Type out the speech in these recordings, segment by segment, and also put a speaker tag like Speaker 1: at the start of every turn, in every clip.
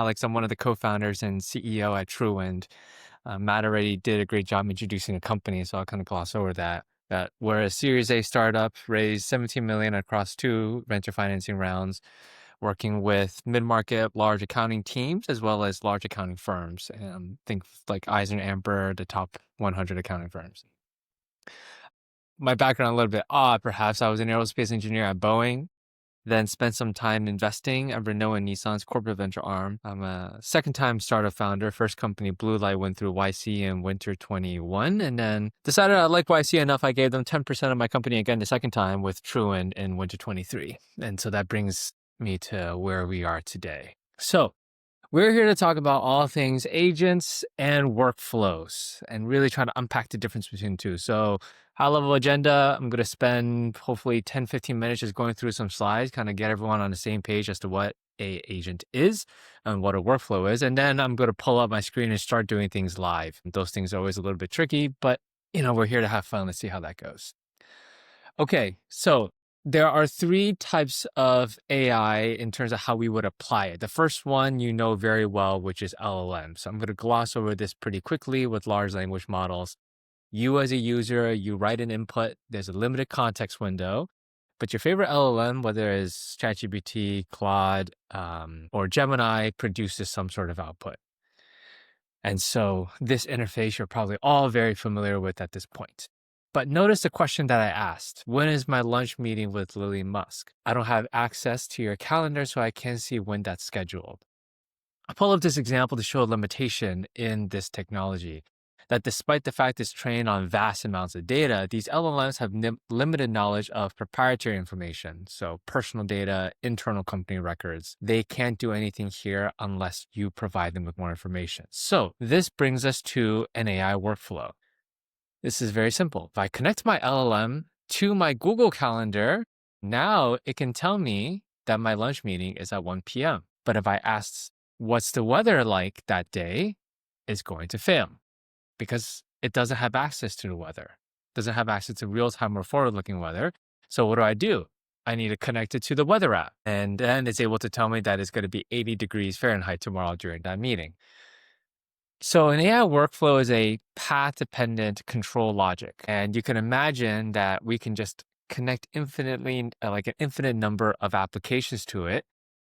Speaker 1: Alex. I'm one of the co-founders and CEO at Truewind. Matt already did a great job introducing the company, so I'll kind of gloss over that. That we're a Series A startup, raised 17 million across 2 venture financing rounds, working with mid-market, large accounting teams, as well as large accounting firms. Think like Eisner Amper, the top 100 accounting firms. My background a little bit odd, perhaps. I was an aerospace engineer at Boeing, then spent some time investing at Renault and Nissan's corporate venture arm. I'm a second-time startup founder. First company, Blue Light, went through YC in winter 21, and then decided I liked YC enough, I gave them 10% of my company again the second time with Truewind in winter 23. And so that brings me to where we are today. So we're here to talk about all things agents and workflows and really try to unpack the difference between the two. So high-level agenda, I'm going to spend hopefully 10, 15 minutes just going through some slides, kind of get everyone on the same page as to what a agent is and what a workflow is. And then I'm going to pull up my screen and start doing things live. Those things are always a little bit tricky, but we're here to have fun. Let's see how that goes. Okay, so there are 3 types of AI in terms of how we would apply it. The first one you know very well, which is LLM. So I'm going to gloss over this pretty quickly with large language models. You as a user, you write an input, there's a limited context window, but your favorite LLM, whether it's ChatGPT, Claude, or Gemini, produces some sort of output. And so this interface you're probably all very familiar with at this point. But notice the question that I asked. When is my lunch meeting with Lily Musk? I don't have access to your calendar, so I can't see when that's scheduled. I pull up this example to show a limitation in this technology, that despite the fact it's trained on vast amounts of data, these LLMs have limited knowledge of proprietary information, so personal data, internal company records. They can't do anything here unless you provide them with more information. So this brings us to an AI workflow. This is very simple. If I connect my LLM to my Google Calendar, now it can tell me that my lunch meeting is at 1 p.m. But if I ask, what's the weather like that day, it's going to fail because it doesn't have access to the weather. It doesn't have access to real-time or forward-looking weather. So what do? I need to connect it to the weather app. And then it's able to tell me that it's going to be 80 degrees Fahrenheit tomorrow during that meeting. So an AI workflow is a path-dependent control logic. And you can imagine that we can just connect infinitely, like an infinite number of applications to it.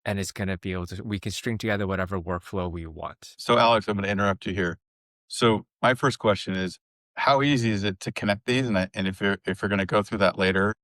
Speaker 1: And it's going to be able to, we can string together whatever workflow we want.
Speaker 2: So Alex, I'm going to interrupt you here. So my first question is, how easy is it to connect these? And if we're going to go through that later,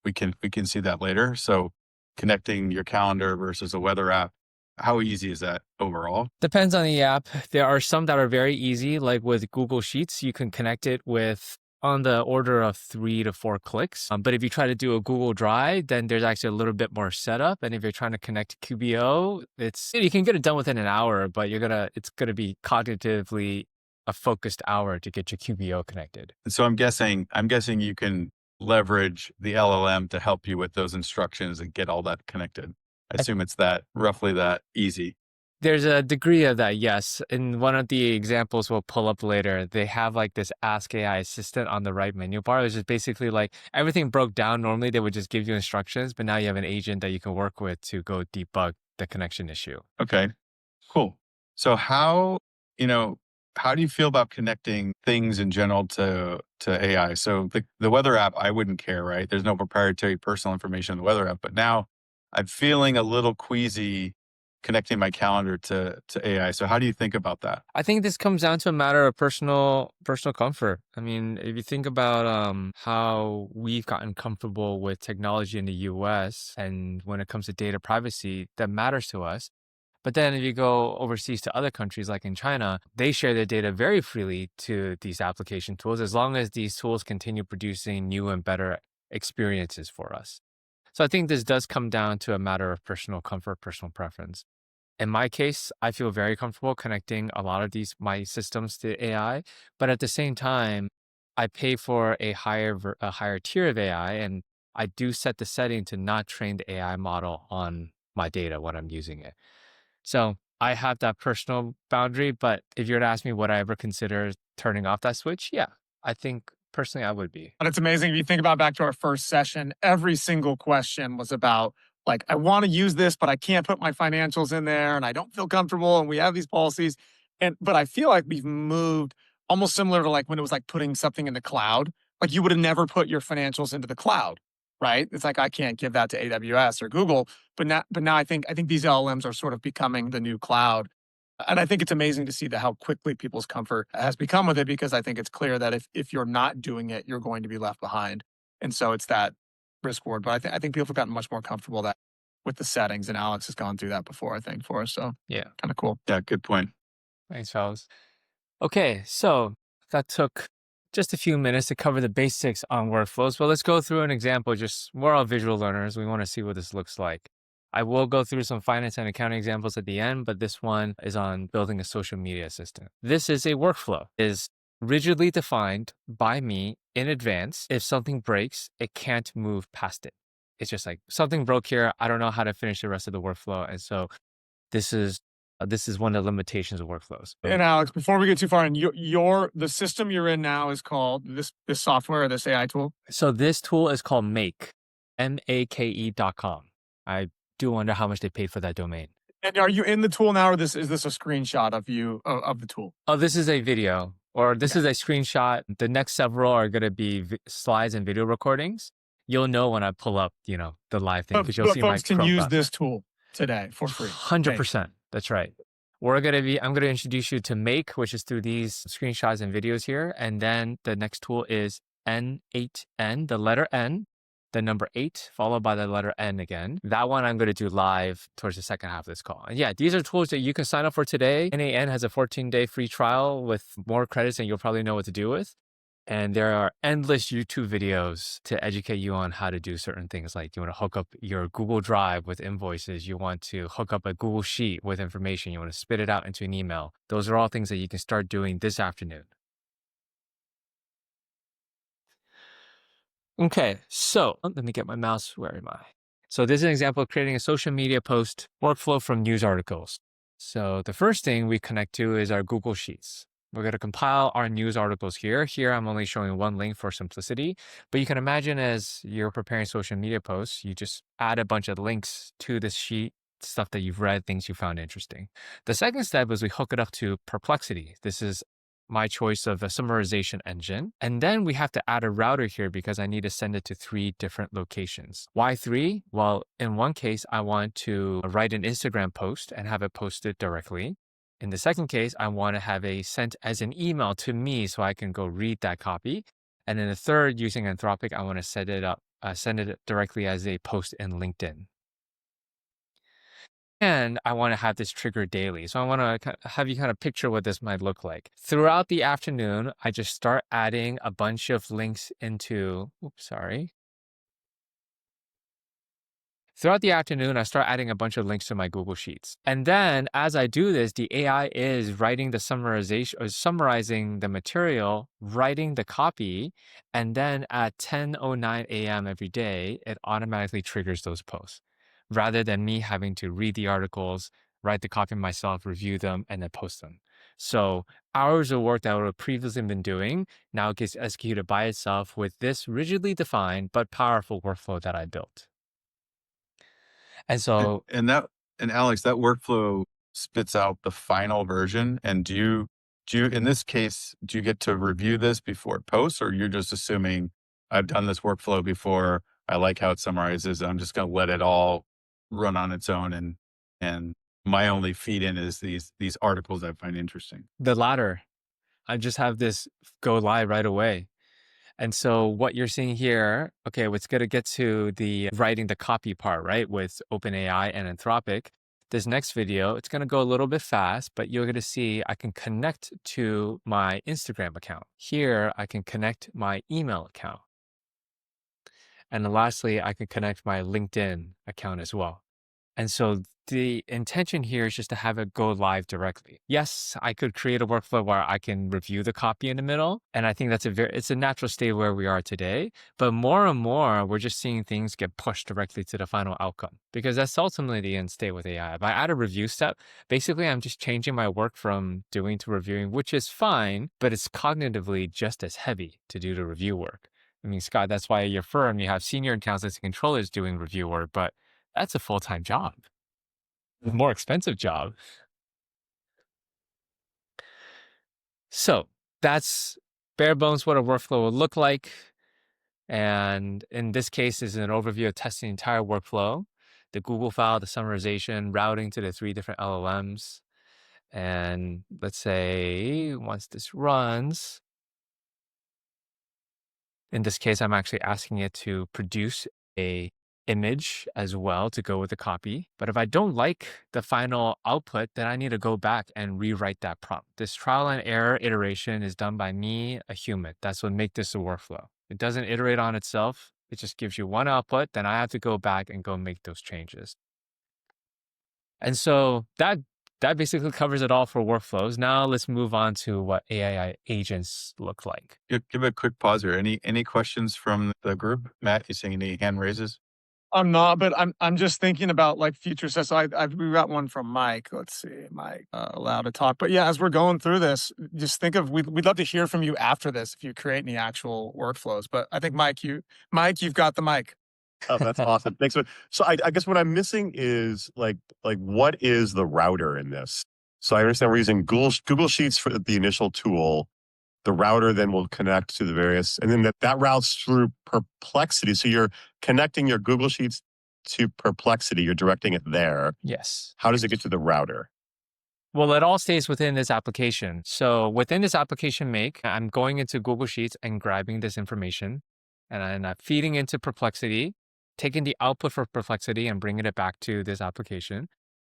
Speaker 2: we can see that later. So connecting your calendar versus a weather app, how easy is that overall?
Speaker 1: Depends on the app. There are some that are very easy, like with Google Sheets, you can connect it with on the order of 3 to 4 clicks. But if you try to do a Google Drive, then there's actually a little bit more setup. And if you're trying to connect to QBO, you can get it done within an hour, but it's gonna be cognitively a focused hour to get your QBO connected.
Speaker 2: And so I'm guessing you can leverage the LLM to help you with those instructions and get all that connected. I assume it's roughly that easy.
Speaker 1: There's a degree of that, yes. In one of the examples we'll pull up later, they have like this Ask AI assistant on the right menu bar, which is basically like everything broke down. Normally they would just give you instructions, but now you have an agent that you can work with to go debug the connection issue.
Speaker 2: Okay, cool. So how do you feel about connecting things in general to AI? So the weather app, I wouldn't care, right? There's no proprietary personal information in the weather app, but now I'm feeling a little queasy connecting my calendar to AI. So how do you think about that?
Speaker 1: I think this comes down to a matter of personal comfort. I mean, if you think about how we've gotten comfortable with technology in the US and when it comes to data privacy, that matters to us. But then if you go overseas to other countries like in China, they share their data very freely to these application tools as long as these tools continue producing new and better experiences for us. So I think this does come down to a matter of personal comfort, personal preference. In my case, I feel very comfortable connecting a lot of my systems to AI, but at the same time, I pay for a higher tier of AI, and I do set the setting to not train the AI model on my data when I'm using it. So I have that personal boundary, but if you were to ask me would I ever consider turning off that switch, yeah, I think personally I would be.
Speaker 3: And it's amazing if you think about back to our first session, every single question was about like, I want to use this, but I can't put my financials in there and I don't feel comfortable. And we have these policies. But I feel like we've moved almost similar to like when it was like putting something in the cloud. Like you would have never put your financials into the cloud, right? It's like I can't give that to AWS or Google. But now I think these LLMs are sort of becoming the new cloud. And I think it's amazing to see how quickly people's comfort has become with it because I think it's clear that if you're not doing it, you're going to be left behind. And so it's that risk reward. But I think people have gotten much more comfortable that with the settings, and Alex has gone through that before, I think, for us. So
Speaker 1: Yeah.
Speaker 3: kind of cool.
Speaker 2: Yeah, good point.
Speaker 1: Thanks, fellas. Okay, so that took just a few minutes to cover the basics on workflows, but let's go through an example. Just we're all visual learners. We want to see what this looks like. I will go through some finance and accounting examples at the end, but this one is on building a social media assistant. This is a workflow, is rigidly defined by me in advance. If something breaks, it can't move past it. It's just like something broke here. I don't know how to finish the rest of the workflow. And so this is one of the limitations of workflows.
Speaker 3: And Alex, before we get too far in, the system you're in now is called this software or this AI tool.
Speaker 1: So this tool is called Make, make.com. I do wonder how much they paid for that domain.
Speaker 3: And are you in the tool now, or is this a screenshot of you of the tool?
Speaker 1: Oh, this is a video, or this
Speaker 3: Okay.
Speaker 1: is a screenshot. The next several are going to be slides and video recordings. You'll know when I pull up, the live thing because you'll
Speaker 3: But
Speaker 1: see my
Speaker 3: folks can
Speaker 1: Chrome
Speaker 3: use
Speaker 1: browser.
Speaker 3: this tool today for free. Make.
Speaker 1: 100%. That's right. I'm going to introduce you to Make, which is through these screenshots and videos here. And then the next tool is N8N, the letter N, the number 8, followed by the letter N again. That one I'm going to do live towards the second half of this call. And yeah, these are tools that you can sign up for today. NAN has a 14-day free trial with more credits than you'll probably know what to do with. And there are endless YouTube videos to educate you on how to do certain things. Like you want to hook up your Google Drive with invoices. You want to hook up a Google Sheet with information. You want to spit it out into an email. Those are all things that you can start doing this afternoon. Okay, so let me get my mouse. Where am I? So this is an example of creating a social media post workflow from news articles. So the first thing we connect to is our Google Sheets. We're going to compile our news articles here. Here, I'm only showing one link for simplicity, but you can imagine as you're preparing social media posts, you just add a bunch of links to this sheet, stuff that you've read, things you found interesting. The second step is we hook it up to Perplexity. This is my choice of a summarization engine. And then we have to add a router here because I need to send it to 3 different locations. Why 3? Well, in one case, I want to write an Instagram post and have it posted directly. In the second case, I want to have it sent as an email to me so I can go read that copy. And in the third, using Anthropic, I want to send it directly as a post in LinkedIn. And I want to have this trigger daily. So I want to have you kind of picture what this might look like. Throughout the afternoon, I just start adding a bunch of links into, Throughout the afternoon, I start adding a bunch of links to my Google Sheets. And then as I do this, the AI is writing the summarization or summarizing the material, writing the copy, and then at 10:09 a.m. every day, it automatically triggers those posts rather than me having to read the articles, write the copy myself, review them, and then post them. So hours of work that I would have previously been doing now gets executed by itself with this rigidly defined but powerful workflow that I built. And so
Speaker 2: And Alex, that workflow spits out the final version. And do you in this case, do you get to review this before it posts, or you're just assuming I've done this workflow before, I like how it summarizes, I'm just gonna let it all run on its own and my only feed in is these articles I find interesting.
Speaker 1: the latter, I just have this go live right away. And so what you're seeing here, okay, what's going to get to the writing the copy part, right, with OpenAI and Anthropic. This next video, it's going to go a little bit fast, but you're going to see I can connect to my Instagram account. Here, I can connect my email account. And then lastly, I can connect my LinkedIn account as well. And so the intention here is just to have it go live directly. Yes, I could create a workflow where I can review the copy in the middle. And I think it's a natural state where we are today. But more and more, we're just seeing things get pushed directly to the final outcome because that's ultimately the end state with AI. If I add a review step, basically I'm just changing my work from doing to reviewing, which is fine, but it's cognitively just as heavy to do the review work. I mean, Scott, that's why at your firm, you have senior accountants and controllers doing review work, but That's a full-time job, a more expensive job. So that's bare bones what a workflow will look like. And in this case is an overview of testing the entire workflow, the Google file, the summarization, routing to the 3 different LLMs. And let's say once this runs, in this case, I'm actually asking it to produce a image as well to go with the copy. But if I don't like the final output, then I need to go back and rewrite that prompt. This trial and error iteration is done by me, a human. That's what makes this a workflow. It doesn't iterate on itself. It just gives you one output. Then I have to go back and go make those changes. And so that basically covers it all for workflows. Now let's move on to what AI agents look like.
Speaker 2: Give a quick pause here. Any questions from the group? Matt, you seeing any hand raises?
Speaker 3: I'm not, but I'm just thinking about like future stuff. So we got one from Mike. Let's see, Mike, allowed to talk. But yeah, as we're going through this, just think of we'd love to hear from you after this if you create any actual workflows. But I think Mike, you've got the mic.
Speaker 4: Oh, that's awesome. Thanks. So I guess what I'm missing is like what is the router in this? So I understand we're using Google Sheets for the initial tool. The router then will connect to the various, and then that routes through Perplexity. So you're connecting your Google Sheets to Perplexity. You're directing it there.
Speaker 1: Yes.
Speaker 4: How does it get to the router?
Speaker 1: Well, it all stays within this application. So within this application make, I'm going into Google Sheets and grabbing this information and I'm feeding into Perplexity, taking the output for Perplexity and bringing it back to this application,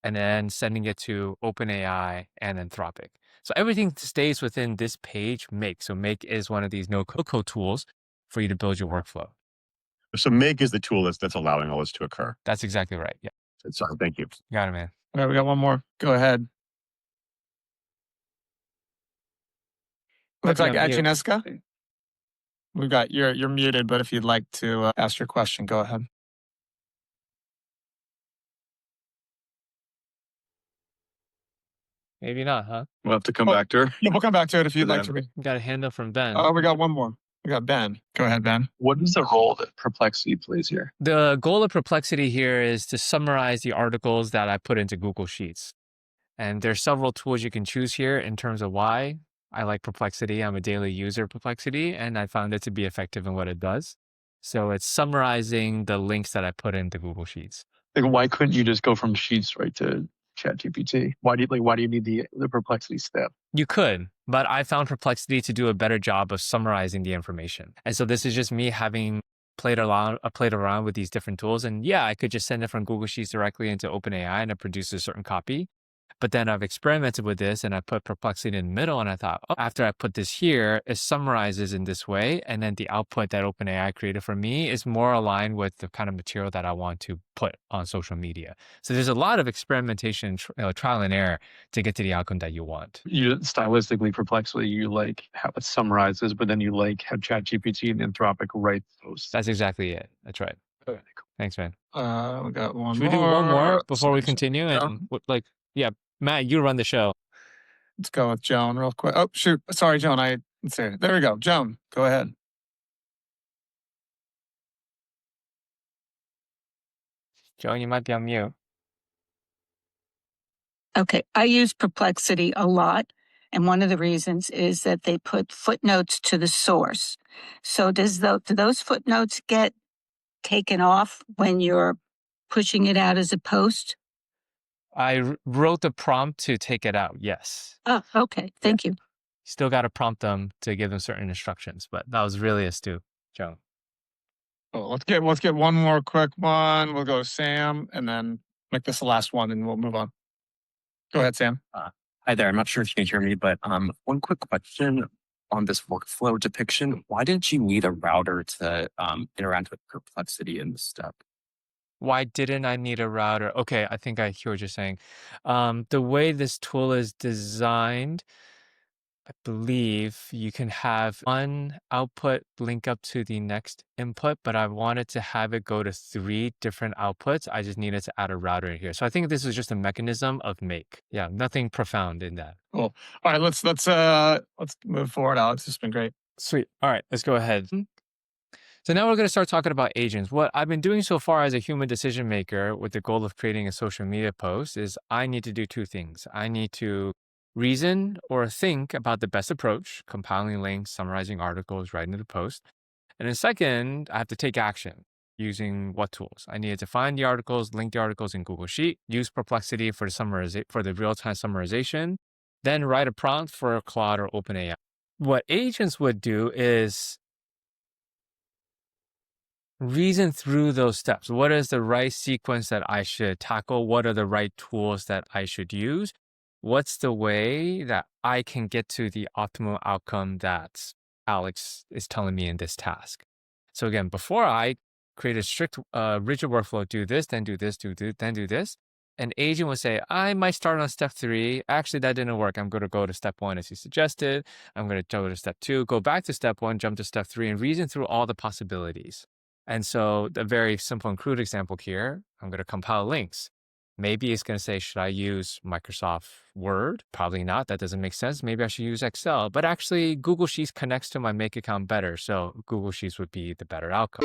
Speaker 1: and then sending it to OpenAI and Anthropic. So everything stays within this page, Make. So Make is one of these no-code tools for you to build your workflow.
Speaker 4: So Make is the tool that's allowing all this to occur.
Speaker 1: That's exactly right. Yeah.
Speaker 4: Sorry, thank you.
Speaker 1: Got it, man.
Speaker 3: All right, we got one more. Go ahead. Looks like Agnieszka. We've got you're muted, but if you'd like to ask your question, go ahead.
Speaker 1: Maybe not, huh?
Speaker 2: We'll have to come back to her.
Speaker 3: Yeah, we'll come back to it if you'd like to read.
Speaker 1: We got a hand up from Ben.
Speaker 3: Oh, we got one more. We got Ben. Go ahead, Ben.
Speaker 5: What is the role that Perplexity plays here?
Speaker 1: The goal of Perplexity here is to summarize the articles that I put into Google Sheets. And there's several tools you can choose here in terms of why I like Perplexity. I'm a daily user of Perplexity, and I found it to be effective in what it does. So it's summarizing the links that I put into Google Sheets.
Speaker 5: Like, why couldn't you just go from Sheets right to ChatGPT? Why do you need the Perplexity step?
Speaker 1: You could, but I found Perplexity to do a better job of summarizing the information. And so this is just me having played around with these different tools. And yeah, I could just send it from Google Sheets directly into OpenAI and it produces a certain copy. But then I've experimented with this and I put Perplexity in the middle and I thought, oh, after I put this here, it summarizes in this way. And then the output that OpenAI created for me is more aligned with the kind of material that I want to put on social media. So there's a lot of experimentation, trial and error to get to the outcome that you want.
Speaker 5: You stylistically, Perplexity, you like how it summarizes, but then you like how ChatGPT and Anthropic write those.
Speaker 1: That's exactly it. That's right.
Speaker 5: Okay, cool.
Speaker 1: Thanks, man.
Speaker 3: We got one
Speaker 1: Should
Speaker 3: more.
Speaker 1: we do one more before we continue? And yeah, Matt, you run the show.
Speaker 3: Let's go with Joan real quick. Oh, shoot. Sorry, Joan. Let's see. There we go. Joan, go ahead.
Speaker 1: Joan, you might be on mute.
Speaker 6: Okay. I use Perplexity a lot. And one of the reasons is that they put footnotes to the source. So do those footnotes get taken off when you're pushing it out as a post?
Speaker 1: I wrote the prompt to take it out. Yes.
Speaker 6: Oh, okay. Thank you.
Speaker 1: Still got to prompt them to give them certain instructions, but that was really astute, Joan.
Speaker 3: Oh, let's get one more quick one. We'll go Sam and then make this the last one and we'll move on. Go ahead, Sam.
Speaker 7: Hi there. I'm not sure if you can hear me, but one quick question on this workflow depiction. Why didn't you need a router to interact with Perplexity in this step?
Speaker 1: Why didn't I need a router? Okay, I think I hear what you're saying. The way this tool is designed, I believe you can have one output link up to the next input, but I wanted to have it go to 3 different outputs. I just needed to add a router in here. So I think this is just a mechanism of make. Yeah, nothing profound in that.
Speaker 3: Cool. All right, let's move forward, Alex. It's been great.
Speaker 1: Sweet. All right, let's go ahead. So now we're going to start talking about agents. What I've been doing so far as a human decision maker with the goal of creating a social media post is I need to do two things. I need to reason or think about the best approach, compiling links, summarizing articles, writing the post. And then second, I have to take action using what tools? I needed to find the articles, link the articles in Google Sheet, use Perplexity for the real-time summarization, then write a prompt for Claude or OpenAI. What agents would do is reason through those steps. What is the right sequence that I should tackle? What are the right tools that I should use? What's the way that I can get to the optimal outcome that Alex is telling me in this task? So again, before I create a strict, rigid workflow, do this, then do this, then do this, an agent would say, I might start on step 3. Actually, that didn't work. I'm going to go to step 1 as you suggested. I'm going to go to step 2, go back to step 1, jump to step 3, and reason through all the possibilities. And so the very simple and crude example here, I'm going to compile links. Maybe it's going to say, should I use Microsoft Word? Probably not. That doesn't make sense. Maybe I should use Excel. But actually, Google Sheets connects to my Make account better. So Google Sheets would be the better outcome.